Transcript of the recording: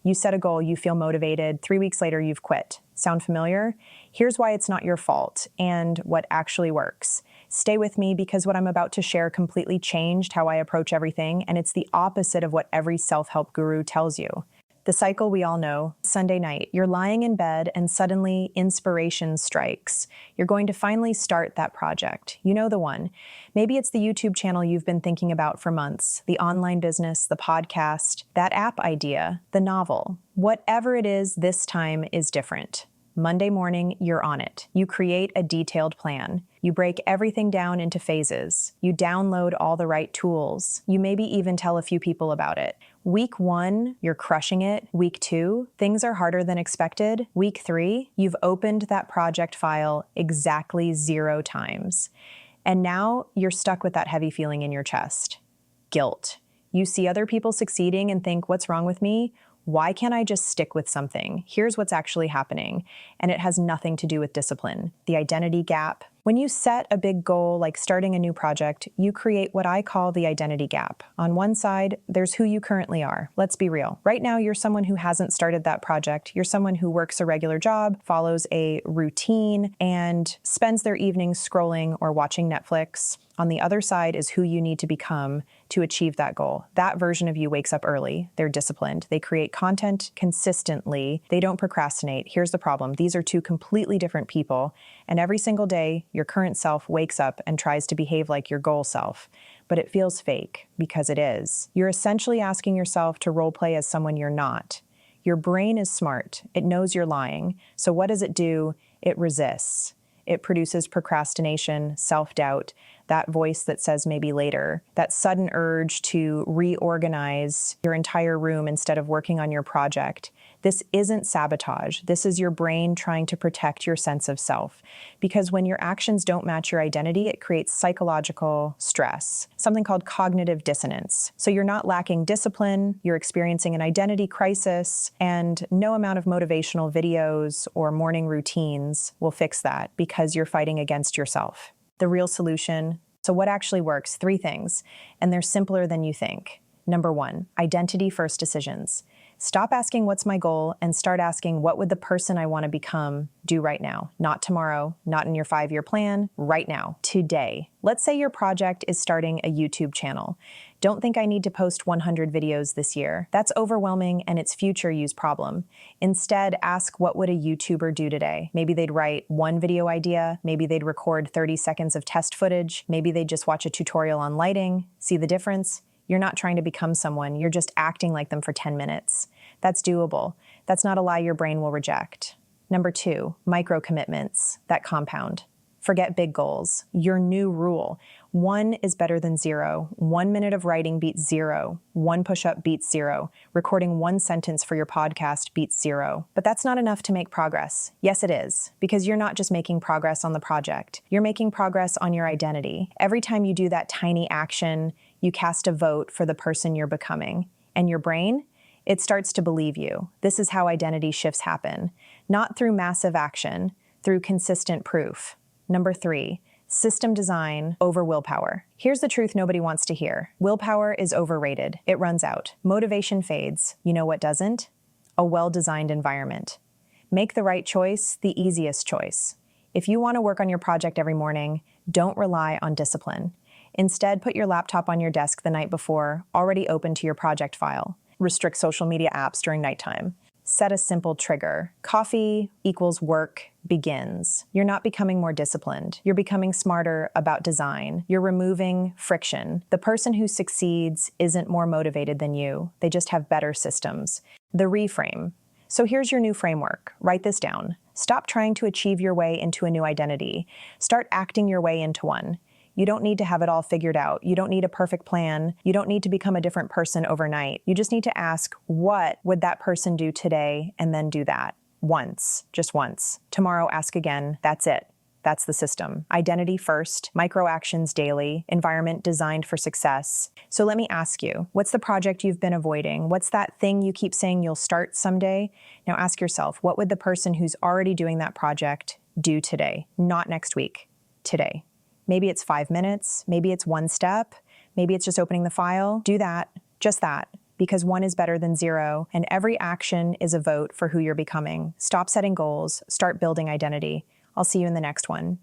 You set a goal, you feel motivated, 3 weeks later you've quit. Sound familiar? Here's why it's not your fault and what actually works. Stay with me because what I'm about to share completely changed how I approach everything, and it's the opposite of what every self-help guru tells you. The cycle we all know. Sunday night, you're lying in bed and suddenly inspiration strikes. You're going to finally start that project. You know the one. Maybe it's the YouTube channel you've been thinking about for months, the online business, the podcast, that app idea, the novel. Whatever it is, this time is different. Monday morning, you're on it. You create a detailed plan. You break everything down into phases. You download all the right tools. You maybe even tell a few people about it. Week 1, you're crushing it. Week 2, things are harder than expected. Week 3, you've opened that project file exactly 0 times. And now you're stuck with that heavy feeling in your chest. Guilt. You see other people succeeding and think, what's wrong with me? Why can't I just stick with something? Here's what's actually happening, and it has nothing to do with discipline. The identity gap. When you set a big goal like starting a new project, you create what I call the identity gap. On one side, there's who you currently are. Let's be real. Right now, you're someone who hasn't started that project. You're someone who works a regular job, follows a routine, and spends their evenings scrolling or watching Netflix. On the other side is who you need to become to achieve that goal. That version of you wakes up early. They're disciplined. They create content consistently. They don't procrastinate. Here's the problem. These are two completely different people. And every single day, your current self wakes up and tries to behave like your goal self. But it feels fake because it is. You're essentially asking yourself to role play as someone you're not. Your brain is smart. It knows you're lying. So what does it do? It resists. It produces procrastination, self-doubt, that voice that says maybe later, that sudden urge to reorganize your entire room instead of working on your project. This isn't sabotage. This is your brain trying to protect your sense of self. Because when your actions don't match your identity, it creates psychological stress, something called cognitive dissonance. So you're not lacking discipline, you're experiencing an identity crisis, and no amount of motivational videos or morning routines will fix that because you're fighting against yourself. The real solution. So what actually works? 3 things, and they're simpler than you think. Number 1, identity first decisions. Stop asking what's my goal and start asking what would the person I want to become do right now? Not tomorrow, not in your 5-year plan, right now, today. Let's say your project is starting a YouTube channel. Don't think I need to post 100 videos this year. That's overwhelming and it's future use problem. Instead, ask what would a YouTuber do today? Maybe they'd write 1 video idea, maybe they'd record 30 seconds of test footage, maybe they'd just watch a tutorial on lighting. See the difference? You're not trying to become someone, you're just acting like them for 10 minutes. That's doable. That's not a lie your brain will reject. Number 2, micro commitments that compound. Forget big goals. Your new rule. 1 is better than 0. 1 minute of writing beats 0. 1 push-up beats 0. Recording 1 sentence for your podcast beats 0. But that's not enough to make progress. Yes, it is, because you're not just making progress on the project. You're making progress on your identity. Every time you do that tiny action, you cast a vote for the person you're becoming. And your brain? It starts to believe you. This is how identity shifts happen. Not through massive action, through consistent proof. Number 3, system design over willpower. Here's the truth nobody wants to hear. Willpower is overrated. It runs out. Motivation fades. You know what doesn't? A well-designed environment. Make the right choice the easiest choice. If you want to work on your project every morning, don't rely on discipline. Instead, put your laptop on your desk the night before, already open to your project file. Restrict social media apps during nighttime. Set a simple trigger. Coffee equals work begins. You're not becoming more disciplined. You're becoming smarter about design. You're removing friction. The person who succeeds isn't more motivated than you. They just have better systems. The reframe. So here's your new framework. Write this down. Stop trying to achieve your way into a new identity. Start acting your way into one. You don't need to have it all figured out. You don't need a perfect plan. You don't need to become a different person overnight. You just need to ask, what would that person do today? And then do that. Once. Just once. Tomorrow, ask again. That's it. That's the system. Identity first, micro actions daily, environment designed for success. So let me ask you, what's the project you've been avoiding? What's that thing you keep saying you'll start someday? Now ask yourself, what would the person who's already doing that project do today? Not next week. Today. Maybe it's 5 minutes, maybe it's 1 step, maybe it's just opening the file. Do that, just that, because one is better than zero, and every action is a vote for who you're becoming. Stop setting goals, start building identity. I'll see you in the next one.